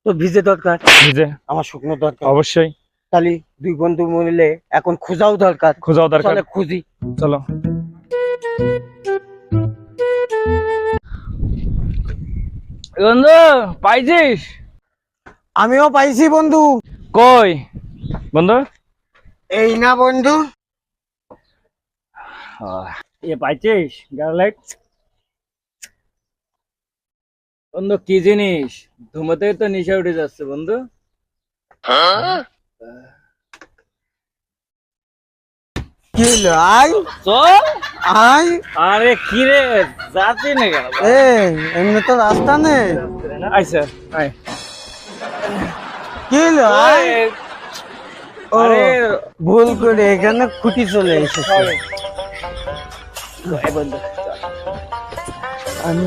তো ভিজে দরকার, ভিজে আমার শুকনো দরকার। অবশ্যই। তাহলে দুই বন্ধু মিলে এখন খোঁজাও দরকার। খোঁজাও দরকার। চলে খুঁজি। চলো। বন্ধু পাইছিস? আমিও পাইছি বন্ধু। কই বন্ধু? এই না বন্ধু। পাইছিস গার্লাইট? বন্ধু কি জিনিস? ধুমোতেই তো নিশা উঠে যাচ্ছে বন্ধু। কি হলো? আয় চল। আয়। আরে কি রে যাচ্ছি না কেন? এমনি তো রাস্তা নেই। আইসা আয়। কি হলো? আয়। ও, আরে ভুল করে এখানে খুঁটি চলে এসেছে। বন্ধু আমি